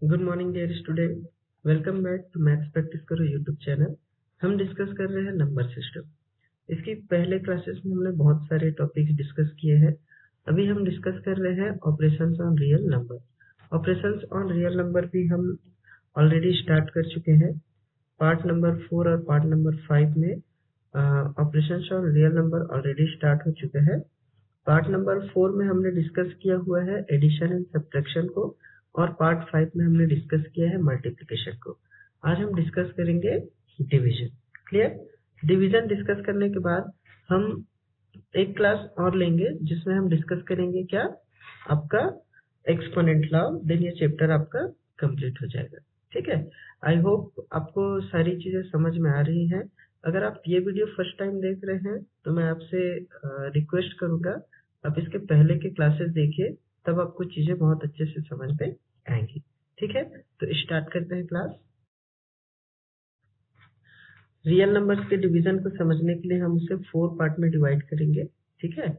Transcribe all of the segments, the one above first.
Good morning dear student, welcome back to maths practice करो YouTube channel. हम discuss कर रहे हैं नंबर सिस्टम। इसकी पहले क्लासेस में हमने बहुत सारे टॉपिक्स डिस्कस किए हैं। अभी हम डिस्कस कर रहे हैं operations on real number. Operations on real number भी हम ऑलरेडी स्टार्ट कर चुके हैं। पार्ट नंबर 4 और पार्ट नंबर 5 में operations on real number already start हो चुके हैं। पार्ट नंबर 4 में हमने डिस्कस किया हुआ है एडिशन एंड सब्ट्रैक्शन को, और पार्ट 5 में हमने डिस्कस किया है मल्टीप्लिकेशन को। आज हम डिस्कस करेंगे डिवीजन। क्लियर? डिवीजन डिस्कस करने के बाद हम एक क्लास और लेंगे जिसमें हम डिस्कस करेंगे क्या, आपका एक्सपोनेंट लॉ। देन ये चैप्टर आपका कंप्लीट हो जाएगा। ठीक है, आई होप आपको सारी चीजें समझ में आ रही हैं। अगर आप ये वीडियो फर्स्ट टाइम देख रहे हैं तो मैं आपसे रिक्वेस्ट करूंगा आप इसके पहले के क्लासेस देखिए, तब आपको चीजें बहुत अच्छे से समझ में आएंगी। ठीक है, तो स्टार्ट करते हैं क्लास। रियल नंबर्स के डिवीजन को समझने के लिए हम उसे 4 पार्ट में डिवाइड करेंगे। ठीक है,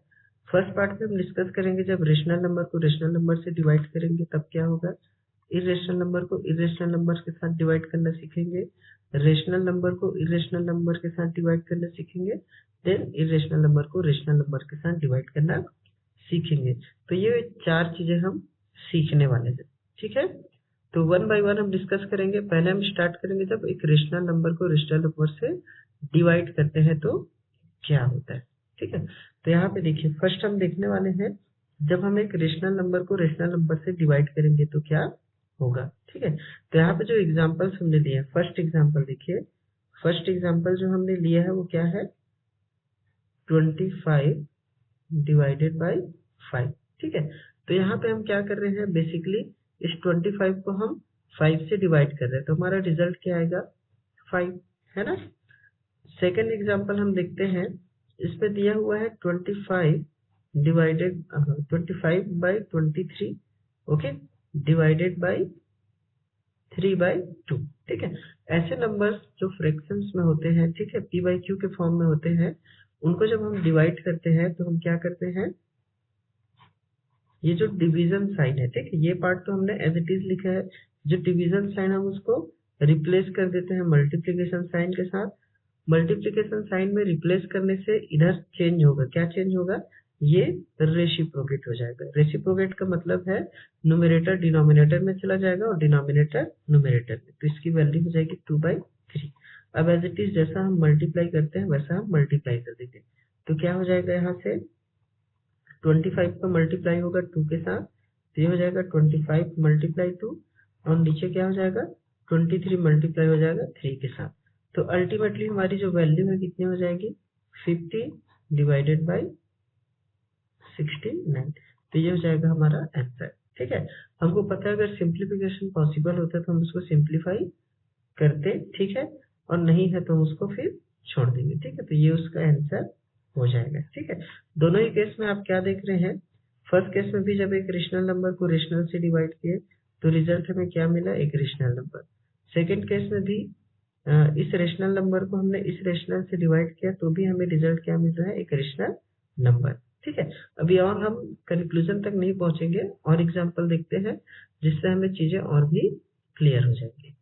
फर्स्ट पार्ट में हम डिस्कस करेंगे जब रेशनल नंबर को रेशनल नंबर से डिवाइड करेंगे तब क्या होगा। इरेशनल नंबर को इरेशनल नंबर के साथ डिवाइड करना सीखेंगे। रेशनल नंबर को इरेशनल नंबर के साथ डिवाइड करना सीखेंगे। देन इरेशनल नंबर को रेशनल नंबर के साथ डिवाइड करना सीखेंगे। तो ये 4 चीजें हम सीखने वाले हैं। ठीक है, तो वन बाय वन हम डिस्कस करेंगे। पहले हम स्टार्ट करेंगे जब एक रेशनल नंबर को रेशनल नंबर से डिवाइड करते हैं तो क्या होता है। ठीक है, तो यहाँ पे देखिए फर्स्ट हम देखने वाले हैं जब हम एक रेशनल नंबर को रेशनल नंबर से डिवाइड करेंगे तो क्या होगा। ठीक है, तो यहाँ पे जो एग्जाम्पल्स हमने लिए हैं, फर्स्ट एग्जाम्पल देखिए। फर्स्ट एग्जाम्पल जो हमने लिया है वो क्या है, 25 डिवाइडेड बाई 5। ठीक है, तो यहाँ पे हम क्या कर रहे हैं, बेसिकली इस 25 को हम 5 से डिवाइड कर रहे हैं, तो हमारा रिजल्ट क्या आएगा, 5, है ना। सेकेंड एग्जाम्पल हम देखते हैं, इसमें दिया हुआ है 25 divided 25 by 23, okay, divided by 3/2। ठीक है, ऐसे नंबर्स जो फ्रैक्शंस में होते हैं, ठीक है, p बाई क्यू के फॉर्म में होते हैं, उनको जब हम डिवाइड करते हैं तो हम क्या करते हैं, ये जो डिवीजन साइन है, ठीक है, ये पार्ट तो हमने एज इट इज लिखा है। जो डिवीजन साइन हम उसको रिप्लेस कर देते हैं मल्टीप्लीकेशन साइन के साथ। मल्टीप्लीकेशन साइन में रिप्लेस करने से इधर चेंज होगा, क्या चेंज होगा, ये रेसिप्रोकेट हो जाएगा। रेसिप्रोकेट का मतलब है न्यूमरेटर डिनोमिनेटर में चला जाएगा और डिनोमिनेटर न्यूमरेटर में, तो इसकी वैल्यू हो जाएगी 2/3। अब एज इट इज जैसा हम मल्टीप्लाई करते हैं वैसा हम मल्टीप्लाई कर देंगे, तो क्या हो जाएगा, यहाँ से 25 का मल्टीप्लाई होगा 2 के साथ, तो ये हो जाएगा 25 मल्टीप्लाई 2, और नीचे क्या हो जाएगा, 23 मल्टीप्लाई हो जाएगा 3 के साथ। तो अल्टीमेटली हमारी जो वैल्यू है कितनी हो जाएगी, 50 डिवाइडेड बाई 69। तो ये हो जाएगा हमारा आंसर। ठीक है, हमको पता है अगर सिंप्लीफिकेशन पॉसिबल होता है तो हम उसको सिंप्लीफाई करते, ठीक है, और नहीं है तो हम उसको फिर छोड़ देंगे। ठीक है, तो ये उसका आंसर हो जाएगा। ठीक है, दोनों ही केस में आप क्या देख रहे हैं, फर्स्ट केस में भी जब एक रेशनल नंबर को रेशनल से डिवाइड किए तो रिजल्ट हमें क्या मिला, एक रेशनल नंबर। सेकंड केस में भी इस रेशनल नंबर को हमने इस रेशनल से डिवाइड किया तो भी हमें रिजल्ट क्या मिल रहा है, एक रेशनल नंबर। ठीक है, अभी और हम कंक्लूजन तक नहीं पहुंचेंगे, और एग्जाम्पल देखते हैं जिससे हमें चीजें और भी क्लियर हो जाएंगी।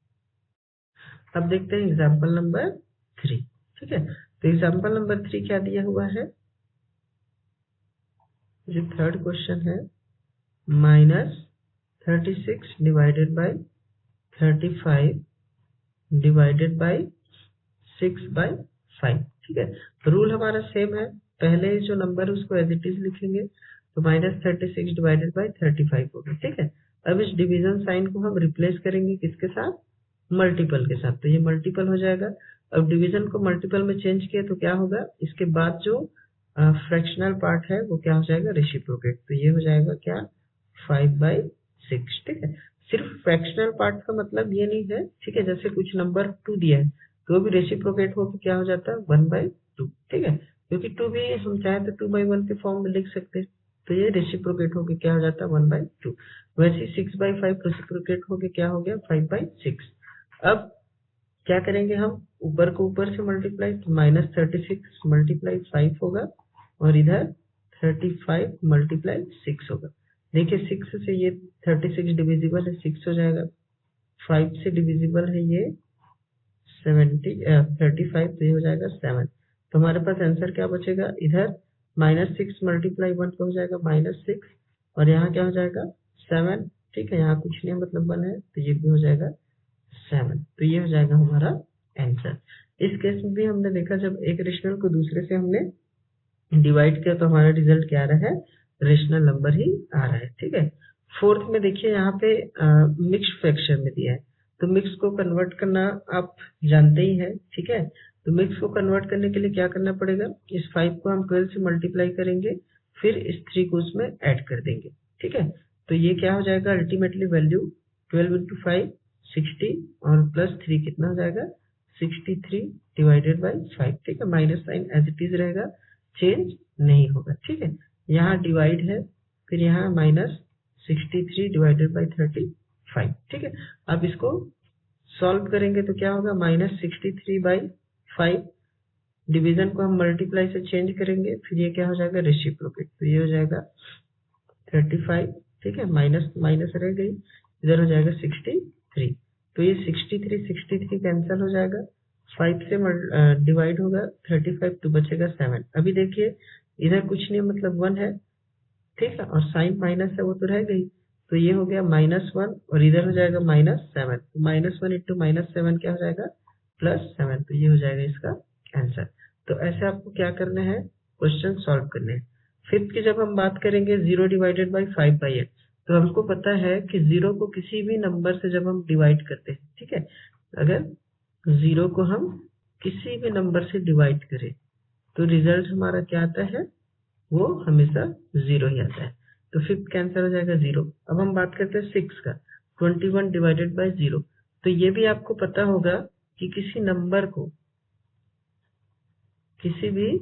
अब देखते हैं एग्जाम्पल नंबर 3। ठीक है, तो एग्जाम्पल नंबर 3 क्या दिया हुआ है, जो थर्ड क्वेश्चन है, -36 डिवाइडेड बाई 35 डिवाइडेड बाई 6/5। ठीक है, रूल हमारा सेम है, पहले जो नंबर है उसको एज इट इज लिखेंगे, तो -36 डिवाइडेड बाई 35 होगा। ठीक है, अब इस डिवीजन साइन को हम रिप्लेस करेंगे किसके साथ, मल्टीपल के साथ, तो ये मल्टीपल हो जाएगा। अब डिवीजन को मल्टीपल में चेंज किया तो क्या होगा, इसके बाद जो फ्रैक्शनल पार्ट है वो क्या हो जाएगा, रेसिप्रोकेट, तो ये हो जाएगा क्या, 5/6। ठीक है, सिर्फ फ्रैक्शनल पार्ट का मतलब ये नहीं है, ठीक है, जैसे कुछ नंबर 2 दिया है तो भी रेसिप्रोकेट होकर क्या हो जाता है, 1/2। ठीक है, क्योंकि 2 भी हम चाहे तो 2/1 के फॉर्म में लिख सकते हैं, तो ये रेसिप्रोकेट होकर क्या हो जाता है, 1/2। वैसे 6/5 रेसिप्रोकेट होकर क्या हो गया, 5/6। अब क्या करेंगे हम, ऊपर को ऊपर से मल्टीप्लाई, तो -36 मल्टीप्लाई 5 होगा, और इधर 35 मल्टीप्लाई 6 होगा। देखिए 6 से ये 36 डिविजिबल है, 6 हो जाएगा, 5 से डिविजिबल है ये 35, तो ये हो जाएगा 7। तो हमारे पास आंसर क्या बचेगा, इधर -6 मल्टीप्लाई 1 का हो जाएगा -6, और यहाँ क्या हो जाएगा 7। ठीक है, यहाँ कुछ नहीं मतलब 1 है, तो ये भी हो जाएगा 7। तो ये हो जाएगा हमारा आंसर। इस केस में भी हमने देखा जब एक रेशनल को दूसरे से हमने डिवाइड किया तो हमारा रिजल्ट क्या आ रहा है, रेशनल नंबर ही आ रहा है। ठीक है, फोर्थ में देखिए यहाँ पे मिक्स्ड फ्रैक्शन में दिया है, तो मिक्स को कन्वर्ट करना आप जानते ही हैं। ठीक है, तो मिक्स को कन्वर्ट करने के लिए क्या करना पड़ेगा, इस 5 को हम 12 से मल्टीप्लाई करेंगे, फिर इस 3 को उसमें ऐड कर देंगे। ठीक है, तो ये क्या हो जाएगा, अल्टीमेटली वैल्यू 12 × 5 60 और +3 कितना हो जाएगा 63 डिवाइडेड बाई 5। ठीक है, minus sign as it is रहेगा, चेंज नहीं होगा। ठीक है, यहाँ डिवाइड है, फिर यहाँ -63 डिवाइडेड बाई 35। ठीक है, अब इसको सॉल्व करेंगे तो क्या होगा, -63/5, डिवीजन को हम मल्टीप्लाई से चेंज करेंगे, फिर ये क्या हो जाएगा रेसिप्रोकेट, तो ये हो जाएगा 35। ठीक है, माइनस माइनस रह गई, इधर हो जाएगा 63, तो ये 63 कैंसिल हो जाएगा, 5 से डिवाइड होगा 35, तो बचेगा 7। अभी देखिए इधर कुछ नहीं मतलब 1 है। ठीक है, और साइन माइनस है वो तो रह गई, तो ये हो गया -1 और इधर हो जाएगा -7, तो -1 × -7 क्या हो जाएगा +7, तो ये हो जाएगा इसका आंसर। तो ऐसे आपको क्या करना है, क्वेश्चन सॉल्व करने हैं। फिफ्थ की जब हम बात करेंगे 0 डिवाइडेड बाई 5/8, तो हमको पता है कि 0 को किसी भी नंबर से जब हम डिवाइड करते हैं, ठीक है, अगर 0 को हम किसी भी नंबर से डिवाइड करें तो रिजल्ट हमारा क्या आता है, वो हमेशा 0 ही आता है। तो फिफ्थ कैंसिल हो जाएगा 0। अब हम बात करते हैं 6 का, 21 डिवाइडेड बाई 0, तो ये भी आपको पता होगा कि किसी भी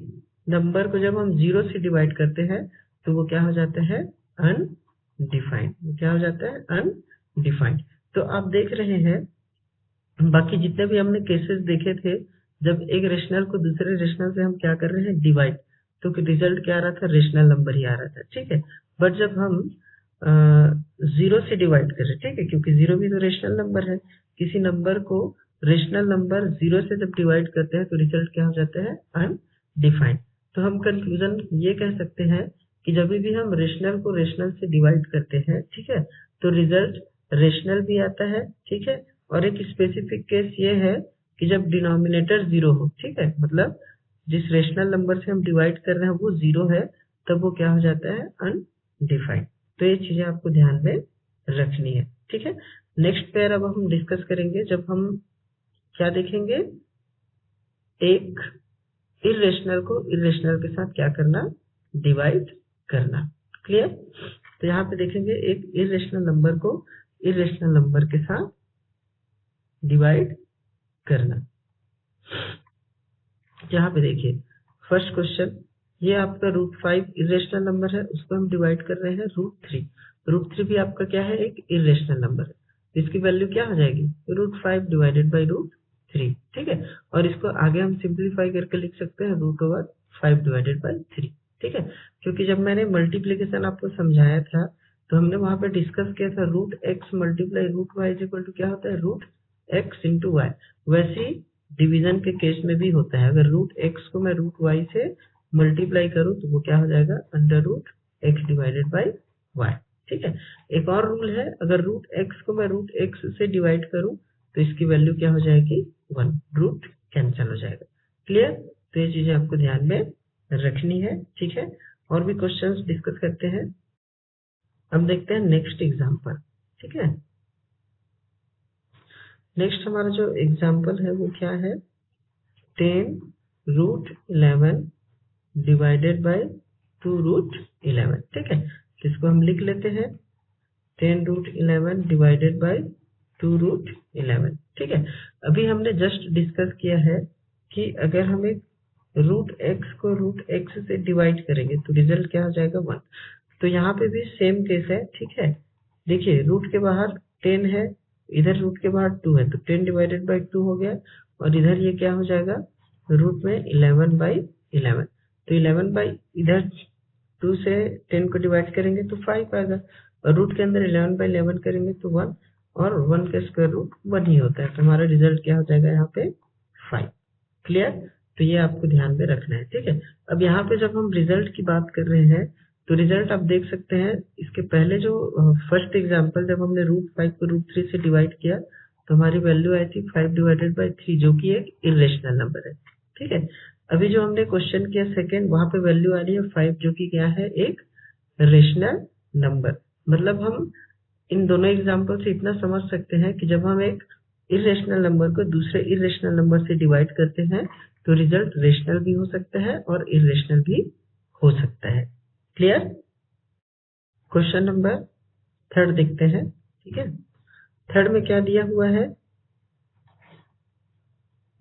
नंबर को जब हम 0 से डिवाइड करते हैं तो वो क्या हो जाता है, अनडिफाइंड। वो क्या हो जाता है, अनडिफाइंड। तो आप देख रहे हैं बाकी जितने भी हमने केसेस देखे थे, जब एक रेशनल को दूसरे रेशनल से हम क्या कर रहे हैं, डिवाइड, तो रिजल्ट क्या आ रहा था, रेशनल नंबर ही आ रहा था। ठीक है, बट जब हम 0 से डिवाइड कर रहे हैं, ठीक है, क्योंकि 0 भी तो रेशनल नंबर है, किसी नंबर को रेशनल नंबर 0 से जब डिवाइड करते हैं तो रिजल्ट क्या हो जाता है, अनडिफाइंड। तो हम कंक्लूजन ये कह सकते हैं कि जब भी हम रेशनल को रेशनल से डिवाइड करते हैं, ठीक है, तो रिजल्ट रेशनल भी आता है। ठीक है, और एक स्पेसिफिक केस ये है कि जब डिनोमिनेटर 0 हो, ठीक है, मतलब जिस रेशनल नंबर से हम डिवाइड कर रहे हैं वो 0 है, तब वो क्या हो जाता है, अनडिफाइंड। तो ये चीजें आपको ध्यान में रखनी है। ठीक है, नेक्स्ट पेयर अब हम डिस्कस करेंगे, जब हम क्या देखेंगे, एक इरेशनल को इरेशनल के साथ क्या करना, डिवाइड करना। क्लियर, तो यहाँ पे देखेंगे एक इरेशनल नंबर को इरेशनल नंबर के साथ डिवाइड करना। यहाँ पे देखिए फर्स्ट क्वेश्चन, ये आपका √5 इरेशनल नंबर है, उसको हम डिवाइड कर रहे हैं √3। √3 भी आपका क्या है, एक इरेशनल नंबर है, तो इसकी वैल्यू क्या हो जाएगी, √5 डिवाइडेड बाई √3। ठीक है, और इसको आगे हम सिंप्लीफाई करके लिख सकते हैं √5 डिवाइडेड बाई 3। ठीक है, क्योंकि जब मैंने मल्टीप्लीकेशन आपको समझाया था तो हमने वहां पे डिस्कस किया था √x multiply √y is equal to क्या होता है, √x × y। वैसे डिवीजन के केस में भी होता है, अगर √x को मैं √y से मल्टीप्लाई करूं तो वो क्या हो जाएगा, √x डिवाइडेड बाई y। ठीक है, एक और रूल है, अगर √x को मैं √x से डिवाइड करूं तो इसकी वैल्यू क्या हो जाएगी, 1, रूट कैंसिल हो जाएगा। क्लियर, तो ये चीजें आपको ध्यान में रखनी है। ठीक है, और भी क्वेश्चंस डिस्कस करते हैं। अब देखते हैं नेक्स्ट एग्जांपल। ठीक है, नेक्स्ट हमारा जो एग्जांपल है वो क्या है, 10√11 डिवाइडेड बाय 2√11। ठीक है, तो इसको हम लिख लेते हैं 10√11 डिवाइडेड बाय 2√11। ठीक है, अभी हमने जस्ट डिस्कस किया है कि अगर हम एक √x को √x से डिवाइड करेंगे तो रिजल्ट क्या हो जाएगा, 1। तो यहाँ पे भी सेम केस है। ठीक है, देखिए रूट के बाहर 10 है, इधर रूट के बाहर 2 है, तो 10 डिवाइडेड बाई 2 हो गया, और इधर ये क्या हो जाएगा, रूट में 11/11। तो 11 बाई इधर 2 से 10 को डिवाइड करेंगे तो 5 आएगा, और रूट के अंदर 11/11 करेंगे तो 1, और 1 का स्क्वायर रूट 1 ही होता है, तो हमारा रिजल्ट क्या हो जाएगा यहाँ पे 5। क्लियर? तो ये आपको ध्यान में रखना है, ठीक है। अब यहाँ पे जब हम रिजल्ट की बात कर रहे हैं तो रिजल्ट आप देख सकते हैं, इसके पहले जो फर्स्ट एग्जांपल जब हमने √5 को √3 से डिवाइड किया तो हमारी वैल्यू आई थी 5/3, जो कि एक इरेशनल नंबर है, ठीक है। अभी जो हमने क्वेश्चन किया सेकंड, वहां पे वैल्यू आ रही है 5, जो कि क्या है, एक रेशनल नंबर। मतलब हम इन दोनों एग्जाम्पल से इतना समझ सकते हैं कि जब हम एक इरेशनल नंबर को दूसरे इरेशनल नंबर से डिवाइड करते हैं तो रिजल्ट रेशनल भी हो सकता है और इरेशनल भी हो सकता है। क्लियर? क्वेश्चन नंबर थर्ड देखते हैं, ठीक है। थर्ड में क्या दिया हुआ है,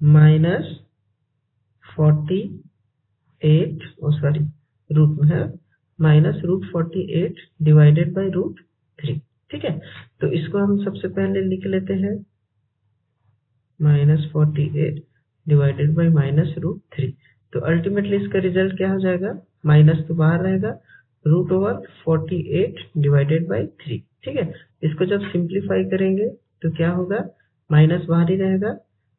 -48 सॉरी रूट में है, -√48 डिवाइडेड बाई √3, ठीक है। तो इसको हम सबसे पहले लिख लेते हैं -48 डिवाइडेड बाई -√3। तो अल्टीमेटली इसका रिजल्ट क्या हो जाएगा, माइनस तो बाहर रहेगा, √48 डिवाइडेड बाई 3, ठीक है। इसको जब सिंप्लीफाई करेंगे तो क्या होगा, माइनस बाहर ही रहेगा,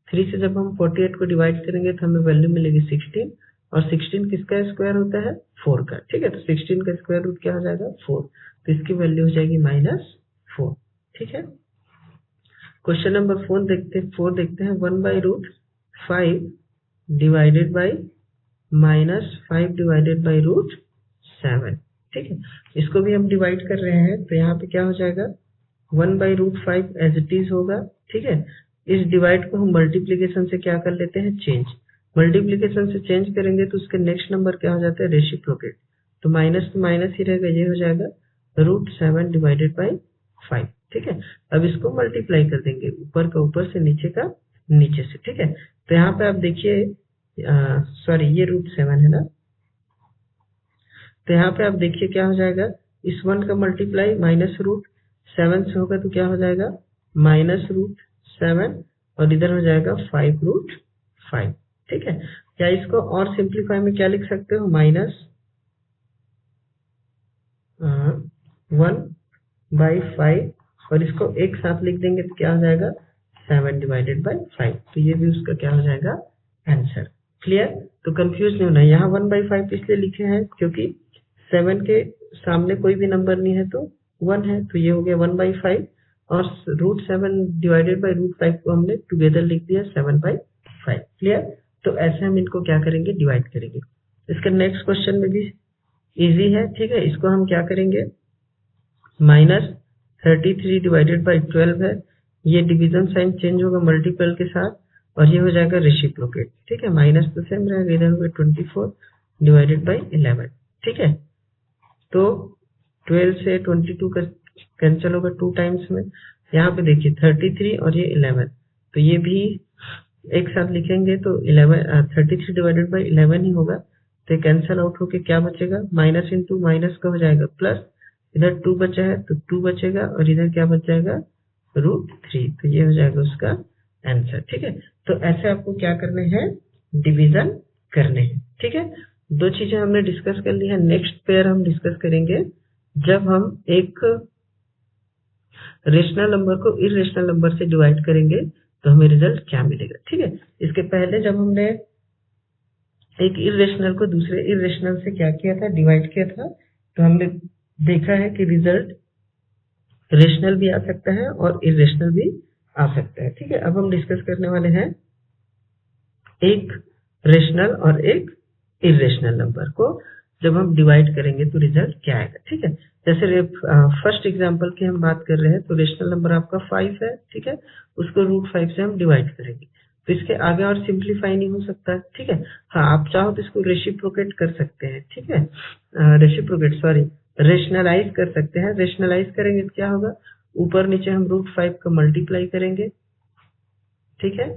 3 से जब हम 48 को डिवाइड करेंगे तो हमें वैल्यू मिलेगी 16, और 16 किसका स्क्वायर होता है, 4 का, ठीक है। तो 16 का स्क्वायर रूट क्या हो जाएगा, 4, तो इसकी वैल्यू हो जाएगी -4, ठीक है। क्वेश्चन नंबर 4 देखते हैं 1/√5 डिवाइडेड बाई -5 डिवाइडेड बाई √7, ठीक है। इसको भी हम डिवाइड कर रहे हैं तो यहाँ पे क्या हो जाएगा, 1/√5 एज इट इज होगा, ठीक है। इस डिवाइड को हम मल्टीप्लीकेशन से क्या कर लेते हैं, चेंज। मल्टीप्लीकेशन से चेंज करेंगे तो उसके नेक्स्ट नंबर क्या हो जाता है, रेसिप्रोकेट। तो माइनस तो माइनस ही रहेगा, ये हो जाएगा √7 डिवाइडेड बाई 5, ठीक है। अब इसको मल्टीप्लाई कर देंगे, ऊपर का ऊपर से, नीचे का नीचे से, ठीक है। तो यहाँ पे आप देखिए, सॉरी ये √7 है ना, तो यहाँ पे आप देखिए क्या हो जाएगा, इस 1 का मल्टीप्लाई -√7 से होगा तो क्या हो जाएगा, -√7, और इधर हो जाएगा 5√5, ठीक है। या इसको और सिंप्लीफाई में क्या लिख सकते हो, -1/5, और इसको एक साथ लिख देंगे तो क्या हो जाएगा, 7 डिवाइडेड बाई 5, तो ये भी उसका क्या हो जाएगा, आंसर। क्लियर? तो कंफ्यूज नहीं होना, यहाँ 1/5 इसलिए लिखे हैं क्योंकि 7 के सामने कोई भी नंबर नहीं है तो 1 है, तो ये हो गया 1/5, और √7 डिवाइडेड बाई √5 को हमने टुगेदर लिख दिया 7/5। क्लियर? तो ऐसे हम इनको क्या करेंगे, डिवाइड करेंगे। इसका नेक्स्ट क्वेश्चन में भी इजी है, ठीक है। इसको हम क्या करेंगे, -33 डिवाइडेड बाई 12 है, ये डिवीजन साइन चेंज होगा मल्टीपल के साथ, और ये हो जाएगा रेसिप्रोकेट, ठीक है। माइनस तो सेम रहेगा, इधर होगा 24 डिवाइडेड बाई 11, ठीक है। तो 12 से 22 का कैंसिल होगा 2 टाइम्स में, यहाँ पे देखिए 33 और ये 11, तो ये भी एक साथ लिखेंगे तो 33 डिवाइडेड बाई 11 ही होगा, तो कैंसिल आउट होके क्या बचेगा, माइनस इंटू माइनस का हो जाएगा प्लस, इधर 2 बचा है तो 2 बचेगा, और इधर क्या बच जाएगा, √3, तो ये हो जाएगा उसका आंसर, ठीक है। तो ऐसे आपको क्या करने हैं, डिवीजन करने हैं, ठीक है। 2 चीजें हमने डिस्कस कर ली है। नेक्स्ट पेयर हम डिस्कस करेंगे जब हम एक रेशनल नंबर को इरेशनल नंबर से डिवाइड करेंगे तो हमें रिजल्ट क्या मिलेगा, ठीक है। इसके पहले जब हमने एक इरेशनल को दूसरे इरेशनल से क्या किया था, डिवाइड किया था, तो हमने देखा है कि रिजल्ट रेशनल भी आ सकता है और इरेशनल भी आ सकता है, ठीक है। अब हम डिस्कस करने वाले हैं एक रेशनल और एक इरेशनल नंबर को जब हम डिवाइड करेंगे तो रिजल्ट क्या आएगा, ठीक है। जैसे फर्स्ट एग्जांपल की हम बात कर रहे हैं तो रेशनल नंबर आपका 5 है, ठीक है, उसको √5 से हम डिवाइड करेंगे, तो इसके आगे और सिंप्लीफाई नहीं हो सकता, ठीक है। हाँ, आप चाहो तो इसको रेसिप्रोकेट कर सकते हैं, ठीक है, रेशनलाइज कर सकते हैं। रेशनलाइज करेंगे तो क्या होगा, ऊपर नीचे हम √5 का मल्टीप्लाई करेंगे, ठीक है।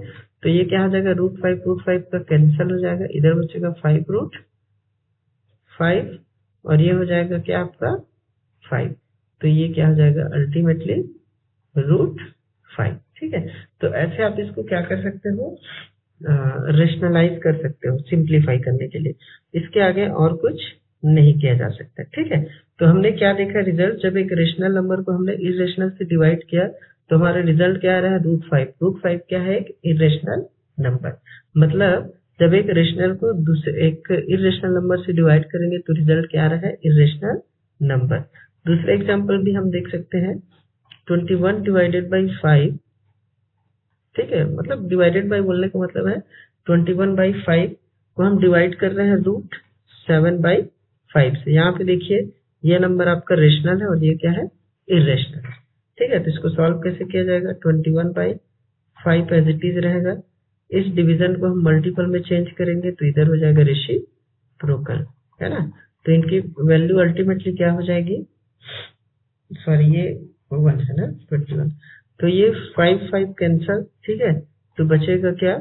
तो ये क्या हो जाएगा, √5 का कैंसिल हो जाएगा, इधर बचेगा 5√5, और ये हो जाएगा क्या आपका 5, तो ये क्या हो जाएगा अल्टीमेटली √5, ठीक है। तो ऐसे आप इसको क्या कर सकते हो, रेशनलाइज कर सकते हो सिंप्लीफाई करने के लिए, इसके आगे और कुछ नहीं किया जा सकता, ठीक है। तो हमने क्या देखा, रिजल्ट जब एक रेशनल नंबर को हमने इरेशनल से डिवाइड किया तो हमारा रिजल्ट क्या आ रहा है, √5। √5 क्या है, एक इरेशनल नंबर। मतलब जब एक रेशनल को दूसरे एक इरेशनल नंबर से डिवाइड करेंगे तो रिजल्ट क्या आ रहा है, इरेशनल नंबर। दूसरा एग्जांपल भी हम देख सकते हैं, 21 डिवाइडेड बाई 5, ठीक है। मतलब डिवाइडेड बाई बोलने का मतलब है 21/5 को हम डिवाइड कर रहे हैं √7/5 से। यहाँ पे देखिए ये नंबर आपका रेशनल है और ये क्या है, इरेशनल, ठीक है। तो इसको सॉल्व कैसे किया जाएगा, 21/5 एज इट इज रहेगा। इस डिवीजन को हम मल्टीपल में चेंज करेंगे तो इधर हो जाएगा रेसिप्रोकल, है ना। तो इनकी वैल्यू अल्टीमेटली क्या हो जाएगी, सॉरी ये 1 है ना, 21। तो ये 5 कैंसल, ठीक है। तो बचेगा क्या,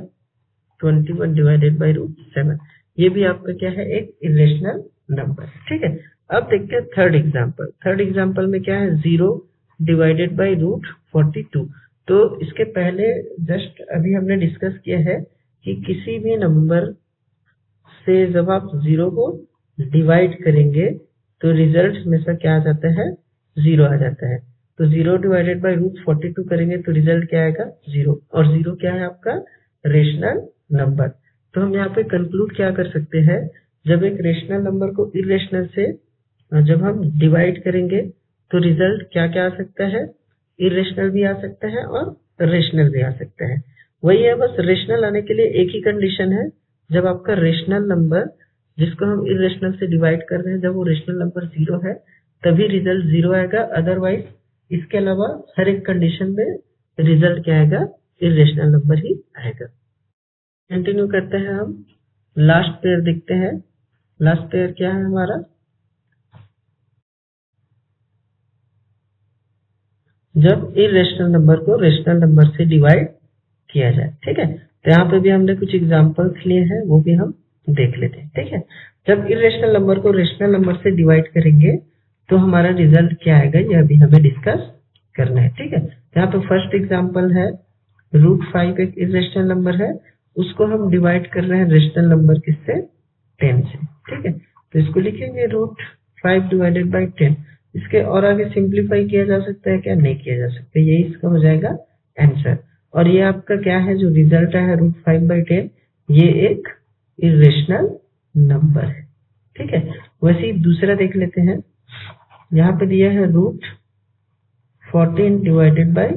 21 डिवाइडेड बाई √7। ये भी आपका क्या है, एक इरेशनल नंबर, ठीक है। अब देखते हैं थर्ड एग्जांपल। थर्ड एग्जांपल में क्या है, 0 डिवाइडेड बाई √42। तो इसके पहले जस्ट अभी हमने डिस्कस किया है कि किसी भी नंबर से जब आप 0 को डिवाइड करेंगे तो रिजल्ट हमेशा क्या आ जाता है, 0 आ जाता है। तो 0 डिवाइडेड बाई √42 करेंगे तो रिजल्ट क्या आएगा, 0। और 0 क्या है आपका, रेशनल नंबर। तो हम यहाँ पे कंक्लूड क्या कर सकते हैं, जब एक रेशनल नंबर को इरेशनल से जब हम डिवाइड करेंगे तो रिजल्ट क्या क्या आ सकता है, इरेशनल भी आ सकता है और रेशनल भी आ सकता है। वही है, बस रेशनल आने के लिए एक ही कंडीशन है, जब आपका रेशनल नंबर जिसको हम इरेशनल से डिवाइड कर रहे हैं, जब वो रेशनल नंबर 0 है तभी रिजल्ट 0 आएगा। अदरवाइज इसके अलावा हर एक कंडीशन में रिजल्ट क्या आएगा, इरेशनल नंबर ही आएगा। कंटिन्यू करते हैं, हम लास्ट पेयर देखते हैं। लास्ट पेयर क्या है हमारा, जब इरेशनल नंबर को रेशनल नंबर से डिवाइड किया जाए, ठीक है। तो यहाँ पे भी हमने कुछ एग्जांपल्स लिए हैं, वो भी हम देख लेते हैं, ठीक है। जब इरेशनल नंबर को रेशनल नंबर से डिवाइड करेंगे तो हमारा रिजल्ट क्या आएगा, ये अभी हमें डिस्कस करना है, ठीक है। यहाँ पे फर्स्ट एग्जांपल है, √5 एक इरेशनल नंबर है, उसको हम डिवाइड कर रहे हैं रेशनल नंबर किससे, 10 से, ठीक है। तो इसको लिखेंगे √5 डिवाइडेड बाई 10। इसके और आगे सिंप्लीफाई किया जा सकता है क्या, नहीं किया जा सकता, यही इसका हो जाएगा आंसर। और ये आपका क्या है, जो रिजल्ट है √5/10, ये एक इरेशनल नंबर है, ठीक है। वैसे ही दूसरा देख लेते हैं, यहाँ पे दिया है √14 डिवाइडेड बाई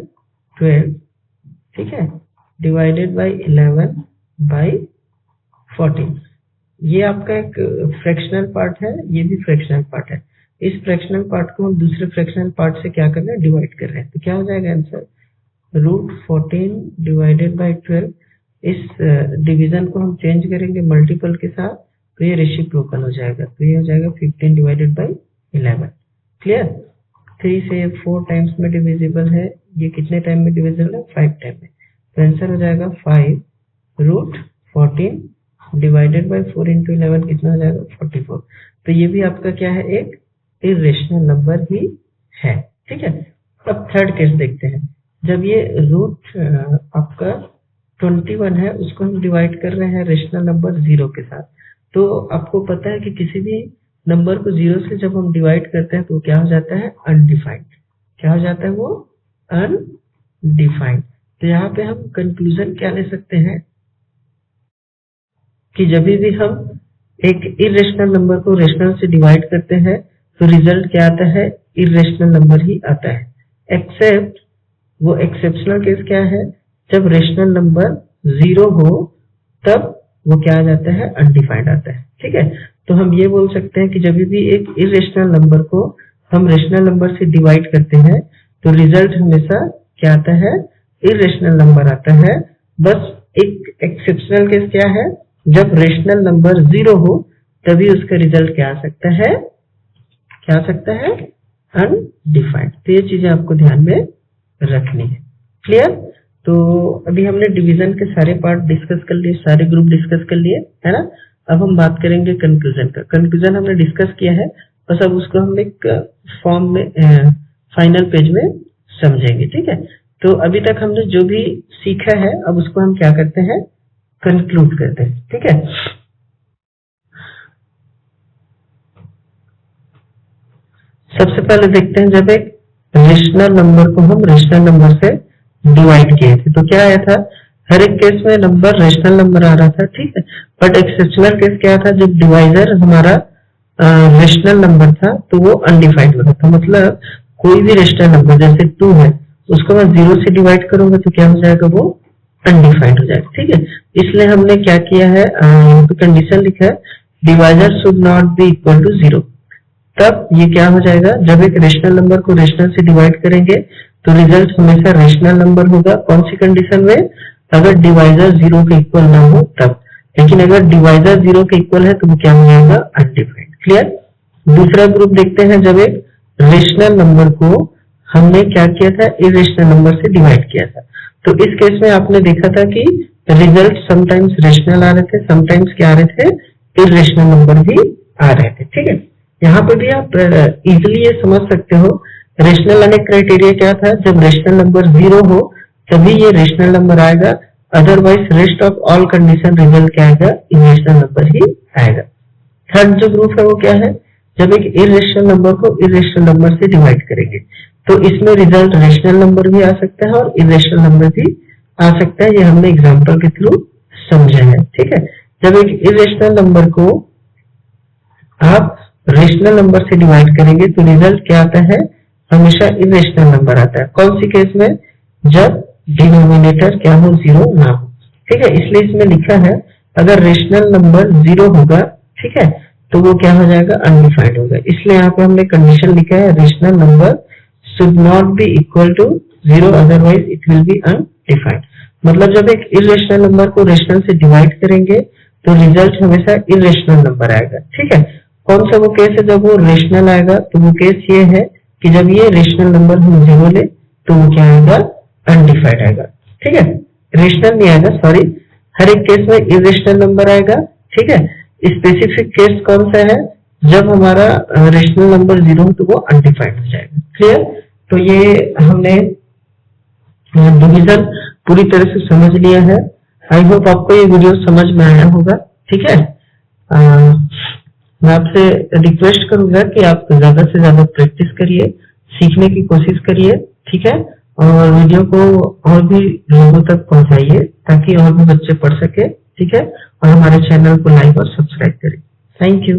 12, ठीक है, डिवाइडेड बाई 11/14। ये आपका एक फ्रैक्शनल पार्ट है, ये भी फ्रैक्शनल पार्ट है। इस फ्रैक्शनल पार्ट को हम दूसरे फ्रैक्शनल पार्ट से क्या कर रहे हैं, डिवाइड कर रहे हैं। तो क्या हो जाएगा आंसर, √14 डिवाइडेड बाई 12। इस डिवीजन को हम चेंज करेंगे मल्टीपल के साथ तो ये रेसिप्रोकल हो जाएगा। तो ये हो जाएगा 15 डिवाइडेड बाई 11। क्लियर। 3 से 4 टाइम्स में डिविजिबल है, ये कितने टाइम में डिविजिबल है, 5 टाइम में। तो आंसर हो जाएगा 5 √14 डिवाइडेड बाई 4 इंटू 11 कितना हो जाएगा, 44। तो ये भी आपका क्या है, एक इरेशनल नंबर ही है, ठीक है। अब थर्ड केस देखते हैं, जब ये रूट आपका 21 है, उसको हम डिवाइड कर रहे हैं रेशनल नंबर 0 के साथ। तो आपको पता है कि किसी भी नंबर को 0 से जब हम डिवाइड करते हैं तो क्या हो जाता है, अनडिफाइंड। क्या हो जाता है वो, अनडिफाइंड। तो यहाँ पे हम कंक्लूजन क्या ले सकते हैं कि जब भी हम एक इरेशनल नंबर को रेशनल से डिवाइड करते हैं तो रिजल्ट क्या आता है, इरेशनल नंबर ही आता है। एक्सेप्ट वो एक्सेप्शनल केस क्या है, जब रेशनल नंबर 0 हो तब वो क्या आ जाता है, अनडिफाइंड आता है, ठीक है। तो हम ये बोल सकते हैं कि जब भी एक इरेशनल नंबर को हम रेशनल नंबर से डिवाइड करते हैं तो रिजल्ट हमेशा क्या आता है, इरेशनल नंबर आता है। बस एक एक्सेप्शनल केस क्या है, जब रेशनल नंबर 0 हो तभी उसका रिजल्ट क्या आ सकता है, क्या आ सकता है, अनडिफाइंड। तो ये चीजें आपको ध्यान में रखनी है। क्लियर। तो अभी हमने डिवीजन के सारे पार्ट डिस्कस कर लिए, सारे ग्रुप डिस्कस कर लिए, है ना। अब हम बात करेंगे कंक्लूजन का। कंक्लूजन हमने डिस्कस किया है, बस अब उसको हम एक फॉर्म में फाइनल पेज में समझेंगे, ठीक है। तो अभी तक हमने जो भी सीखा है अब उसको हम क्या करते हैं, कंक्लूड करते हैं, ठीक है। सबसे पहले देखते हैं, जब एक रेशनल नंबर को हम रेशनल नंबर से डिवाइड किए थे। तो क्या आया था, हर एक केस में नंबर रेशनल नंबर आ रहा था, ठीक है। बट एक्सेप्शनल केस क्या था, जब डिवाइजर हमारा रेशनल नंबर था तो वो अनडिफाइंड हो रहा था। मतलब कोई भी रेशनल नंबर जैसे 2 है, उसको मैं 0 से डिवाइड करूंगा तो क्या हो जाएगा, वो अनडिफाइंड हो जाएगा, ठीक है। इसलिए हमने क्या किया है, यहाँ पे कंडीशन लिखा है divisor should not be equal to 0। तब ये क्या हो जाएगा, जब एक रेशनल नंबर को रेशनल से डिवाइड करेंगे तो रिजल्ट हमेशा रेशनल नंबर होगा। कौन सी कंडीशन में, अगर डिवाइजर 0 के इक्वल ना हो तब। लेकिन अगर डिवाइजर 0 के इक्वल है तो वो क्या हो जाएगा, अनडिफाइंड। क्लियर। दूसरा ग्रुप देखते हैं, जब एक रेशनल नंबर को हमने क्या किया था, इरेशनल नंबर से डिवाइड किया था। तो इस केस में आपने देखा था कि रिजल्ट समटाइम्स रेशनल आ रहे थे, समटाइम्स क्या आ रहे थे, इरेशनल नंबर भी आ रहे थे, ठीक है। यहाँ पे भी आप इजिली ये समझ सकते हो, रेशनल आने क्राइटेरिया क्या था, जब रेशनल नंबर 0 हो तभी ये रेशनल नंबर आएगा, otherwise rest of all condition result क्या आएगा, इरेशनल नंबर ही आएगा। थर्ड जो ग्रुप है वो क्या है, जब एक इरेशनल नंबर को इरेशनल नंबर से डिवाइड करेंगे तो इसमें रिजल्ट रेशनल नंबर भी आ सकता है और इरेशनल नंबर भी आ सकता है। ये हमने एग्जांपल के थ्रू समझा है, ठीक है। जब एक इरेशनल नंबर को आप रेशनल नंबर से डिवाइड करेंगे तो रिजल्ट क्या आता है, हमेशा इरेशनल नंबर आता है। कौन सी केस में, जब डिनोमिनेटर क्या हो, 0 ना हो, ठीक है। इसलिए इसमें लिखा है अगर रेशनल नंबर 0 होगा, ठीक है, तो वो क्या हो जाएगा, अनडिफाइंड होगा। इसलिए यहाँ पे हमने कंडीशन लिखा है rational number should not be equal to 0 otherwise it will be undefined. मतलब जब एक इरेशनल नंबर को रेशनल से डिवाइड करेंगे तो रिजल्ट हमेशा इरेशनल नंबर आएगा, ठीक है। कौन सा वो केस है जब वो रेशनल आएगा, तो वो केस ये है कि जब ये रेशनल नंबर हम 0 ले तो वो क्या आएगा, अनडिफाइंड आएगा, ठीक है। रेशनल नहीं आएगा, सॉरी, हर एक केस में इरेशनल नंबर आएगा, ठीक है। स्पेसिफिक केस कौन सा है, जब हमारा रेशनल नंबर 0 हो तो वो अनडिफाइंड हो जाएगा। क्लियर। तो ये हमने डिवीजन पूरी तरह से समझ लिया है। आई होप आपको ये वीडियो समझ में आया होगा, ठीक है। मैं आपसे रिक्वेस्ट करूंगा कि आप ज्यादा से ज्यादा प्रैक्टिस करिए, सीखने की कोशिश करिए, ठीक है। और वीडियो को और भी लोगों तक पहुंचाइए ताकि और भी बच्चे पढ़ सके, ठीक है। और हमारे चैनल को लाइक और सब्सक्राइब करें। Thank you.